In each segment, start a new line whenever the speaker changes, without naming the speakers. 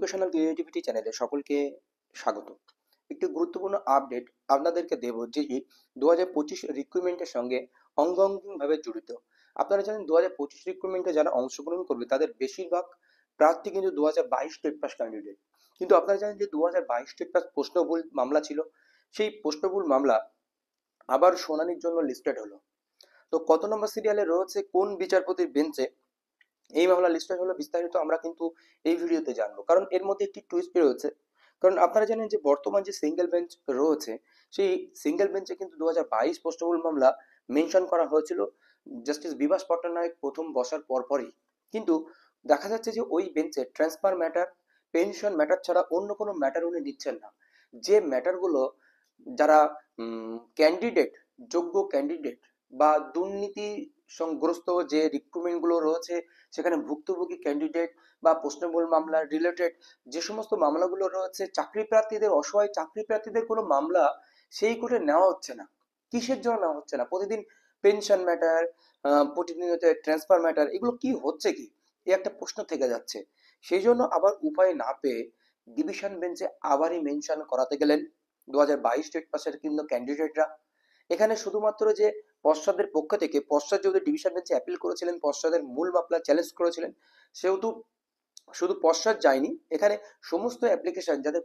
Educational creativity চ্যানেলে সকলকে স্বাগত। একটি গুরুত্বপূর্ণ আপডেট আপনাদেরকে দেব, যেটি 2025 রিক্রুটমেন্টের সঙ্গে অঙ্গাঙ্গিভাবে জড়িত। আপনারা জানেন 2025 রিক্রুটমেন্টে যারা অংশগ্রহণ করবে তাদের বেশিরভাগ প্রার্থী কিন্তু 2022 টেট পাস ক্যান্ডিডেট। কিন্তু আপনারা জানেন যে 2022 টেট পাস প্রশ্নভুল মামলা ছিল, সেই প্রশ্নভুল মামলা আবার শুনানির জন্য লিস্টেড হলো। তো কত নম্বর সিরিয়ালে রয়েছে, কোন বিচারপতির বেঞ্চে এই মামলা লিস্টেড হলো, বিস্তারিত আমরা কিন্তু এই ভিডিওতে জানবো। কারণ এর মধ্যে একটি টুইস্ট রয়েছে। কারণ আপনারা জানেন যে বর্তমান যে সিঙ্গেল বেঞ্চ রয়েছে, সেই সিঙ্গেল বেঞ্চে কিন্তু 2022 পোস্টেবল মামলা মেনশন করা হয়েছিল জাস্টিস বিভাস পট্টনায়ক প্রথম বসার পরপরই। কিন্তু দেখা যাচ্ছে যে ওই বেঞ্চে ট্রান্সফার ম্যাটার, পেনশন ম্যাটার ছাড়া অন্য কোনো ম্যাটার উনি নিচ্ছেন না। যে ম্যাটারগুলো যারা ক্যান্ডিডেট, যোগ্য ক্যান্ডিডেট বা দুর্নীতি সংগ্রস্ত যে রিক্রুটমেন্ট গুলো রয়েছে, সেখানে ভুক্তভোগী ক্যান্ডিডেট বা প্রশ্নবহুল মামলা রিলেটেড যে সমস্ত মামলাগুলো রয়েছে, চাকরি প্রার্থীদের, অসহায় চাকরি প্রার্থীদের কোনো মামলা সেই কোর্টে নেওয়া হচ্ছে না। কিসের জন্য নেওয়া হচ্ছে না? প্রতিদিন পেনশন ম্যাটার, প্রতিনিয়ত ট্রান্সফার ম্যাটার, এগুলো কি হচ্ছে কি, এই একটা প্রশ্ন থেকে যাচ্ছে। সেই জন্য আবার উপায় না পেয়ে ডিভিশন বেঞ্চে আবারই মেনশন করাতে গেলেন 2022 স্টেট পাসের কিন্তু ক্যান্ডিডেটরা। এখানে শুধুমাত্র যে পশ্চাদের পক্ষ থেকে, পশ্চাৎ যেহেতু ডিভিশন বেঞ্চে অ্যাপিল করেছিলেন, পশ্চাদের মূল মামলা চ্যালেঞ্জ করেছিলেন, সেহেতু শুধু পশ্চাৎ যায়নি, এখানে সমস্ত অ্যাপ্লিকেশন যাদের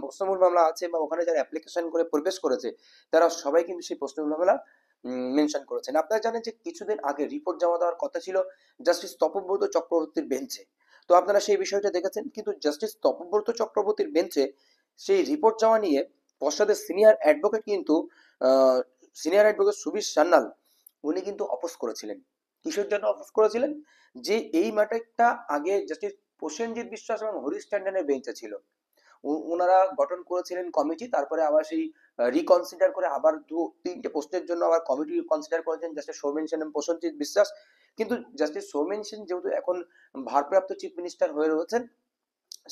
প্রশ্নমূল মামলা আছে বা ওখানে যারা অ্যাপ্লিকেশন করে প্রবেশ করেছে, তারা সবাই কিন্তু সেই প্রশ্নমূল মামলা মেনশন করেছেন। আপনারা জানেন যে কিছুদিন আগে রিপোর্ট জমা দেওয়ার কথা ছিল জাস্টিস তপব্রত চক্রবর্তীর বেঞ্চে। তো আপনারা সেই বিষয়টা দেখেছেন, কিন্তু জাস্টিস তপব্রত চক্রবর্তীর বেঞ্চে সেই রিপোর্ট জমা নিয়ে পশ্চাদের সিনিয়র অ্যাডভোকেট কিন্তু সিনিয়র অ্যাডভোকেট সুবীর সান্যাল, উনি কিন্তু অপোজ করেছিলেন। কিসের জন্য অপোজ করেছিলেন? যে এই ম্যাটারটা আগে জাস্টিস প্রসেনজিৎ বিশ্বাস এবং হরিশ ট্যান্ডনের বেঞ্চে ছিল। ওনারা গঠন করেছিলেন কমিটি, তারপরে আবার সেই রিকনসিডার করে আবার তিনটে পোস্টের জন্য আবার কমিটি কনসিডার করেছেন জাস্টিস সৌমেন সেন এবং প্রসেনজিৎ বিশ্বাস। কিন্তু জাস্টিস সৌমেন সেন যেহেতু এখন ভারপ্রাপ্ত চিফ মিনিস্টার হয়ে রয়েছেন,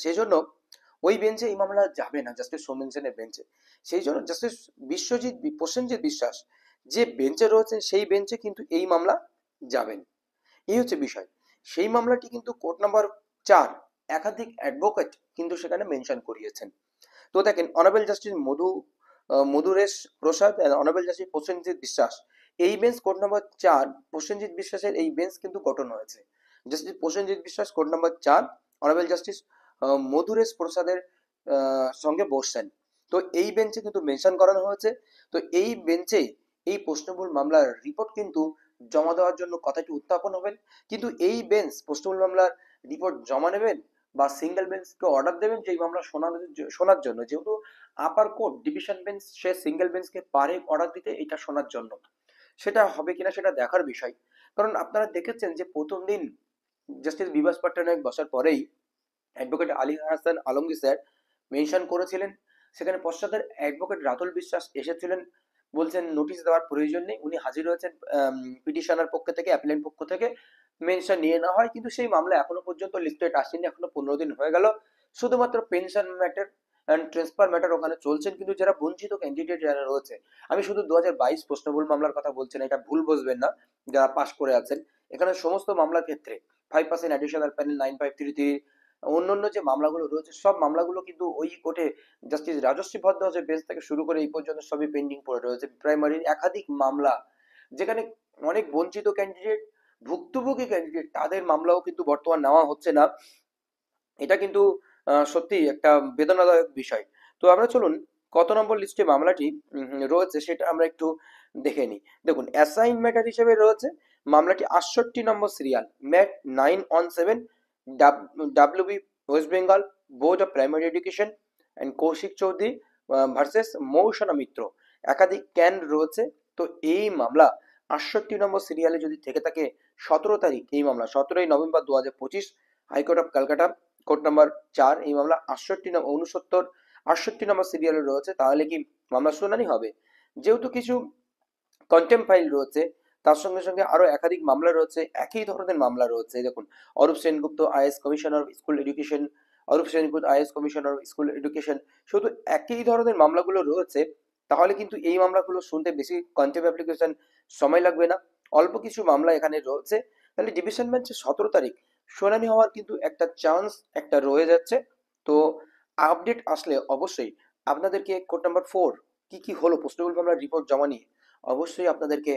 সেই জন্য ওই বেঞ্চে এই মামলা যাবে না, জাস্টিস সৌমেন সেনের বেঞ্চে। সেই জন্য জাস্টিস প্রসেনজিৎ বিশ্বাস যে বেঞ্চে রয়েছেন, সেই বেঞ্চে কিন্তু এই মামলা যাবেন। এই হচ্ছে বিষয়। সেই মামলাটি কিন্তু কোর্ট নাম্বার 4 একাধিক অ্যাডভোকেট কিন্তু সেখানে মেনশন করিয়েছেন। তো দেখেন, অনারেবল জাস্টিস মধুরেশ প্রসাদ, অনারেবল জাস্টিস প্রসেনজিৎ বিশ্বাস, এই বেঞ্চ কোর্ট নাম্বার 4 প্রসেনজিৎ বিশ্বাসের এই বেঞ্চ কিন্তু গঠন হয়েছে। জাস্টিস প্রসেনজিৎ বিশ্বাস কোর্ট নাম্বার 4 অনারেবল জাস্টিস মধুরেশ প্রসাদের সঙ্গে বসছেন। তো এই বেঞ্চে কিন্তু মেনশন করানো হয়েছে। তো এই বেঞ্চে এই প্রশ্নমূল মামলার রিপোর্ট কিন্তু জমা দেওয়ার জন্য কথাটি উত্থাপন হবেন। কিন্তু এই বেঞ্চ প্রশ্নমূল মামলার রিপোর্ট জমা নেবেন বা সিঙ্গেল বেঞ্চকে অর্ডার দেবেন যে এই মামলা শোনার জন্য, যেহেতু আপার কোর্ট ডিভিশন বেঞ্চ সে সিঙ্গেল বেঞ্চকে পারে অর্ডার দিতে এটা শোনার জন্য, সেটা হবে কিনা সেটা দেখার বিষয়। কারণ আপনারা দেখেছেন যে প্রথম দিন জাস্টিস বিভাস পট্টনায়ক বসার পরেই advocate Ali Hasan Alamgir sir mention করেছিলেন। সেখানে পশ্চাতের অ্যাডভোকেট রাতুল বিশ্বাস এসেছিলেন, বলছেন নোটিশ দেওয়ার প্রয়োজন নেই, উনি হাজির হয়েছেন পিটিশনার পক্ষ থেকে, অ্যাপিলেন্ট পক্ষ থেকে মেনশন নিয়ে নেওয়া হয়। কিন্তু সেই মামলা এখনো পর্যন্ত লিস্টেড আসেনি, এখনো 15 দিন হয়ে গেল। শুধুমাত্র pension matter and transfer matter ওখানে চলছেন। কিন্তু যারা বঞ্চিত ক্যান্ডিডেট যারা রয়েছে, আমি শুধু 2022 প্রশ্নভুল মামলার কথা বলছি না, এটা ভুল বুঝবেন না যারা পাশ করে আছেন। এখানে সমস্ত মামলার ক্ষেত্রে 5% অ্যাডিশনাল প্যানেল 9533, অন্যান্য যে মামলাগুলো রয়েছে, সব মামলাগুলো কিন্তু ওই কোর্টে জাস্টিস রাজশ্রী ভরদ্বাজের বেঞ্চ থেকে শুরু করে এই পর্যন্ত সবই পেন্ডিং পড়ে রয়েছে। প্রাইমারির একাধিক মামলা, যেখানে অনেক বঞ্চিত ক্যান্ডিডেট, ভুক্তভোগী ক্যান্ডিডেট, তাদের মামলাও কিন্তু বর্তমান নেওয়া হচ্ছে না। এটা কিন্তু সত্যি একটা বেদনাদায়ক বিষয়। তো আমরা চলুন কত নম্বর লিস্টে মামলাটি রয়েছে সেটা আমরা একটু দেখে নিই। দেখুন, অ্যাসাইন ম্যাটার হিসেবে রয়েছে মামলাটি 68 নম্বর serial, MAT 917, WB West Bengal board of primary education and Kaushik Chowdhury versus Mousana Mitra. একাধিক ক্যান রয়েছে। তো এই মামলা 68 নম্বর সিরিয়ালে যদি থেকে থাকে, 17 তারিখ এই মামলা, 17ই নভেম্বর 2025, high court of Calcutta court number 4 এই মামলা 68 নম্বর সিরিয়ালে রয়েছে, তাহলে কি মামলা শুনানি হবে? যেহেতু কিছু কন্টেম্প ফাইল রয়েছে, তার সঙ্গে সঙ্গে আরো একাধিক মামলা রয়েছে, একই ধরনের মামলা রয়েছে। দেখুন, Arup Sengupta is commissioner school education, Arup Sengupta is commissioner school education, শুধু একই ধরনের মামলাগুলো রয়েছে। তাহলে কিন্তু এই মামলাগুলো শুনতে বেশি কন্টেম্প অ্যাপ্লিকেশন সময় লাগবে না, অল্প কিছু মামলা এখানে রয়েছে। তাহলে ডিভিশন বেঞ্চে 17 তারিখ শুনানি হওয়ার কিন্তু একটা চান্স একটা রয়ে যাচ্ছে। তো আপডেট আসলে অবশ্যই আপনাদেরকে কোড নাম্বার 4 কি হলো প্রশ্নগুলো আমরা রিপোর্ট জমা নিয়ে অবশ্যই আপনাদেরকে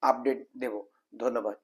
আপডেট দেব। ধন্যবাদ।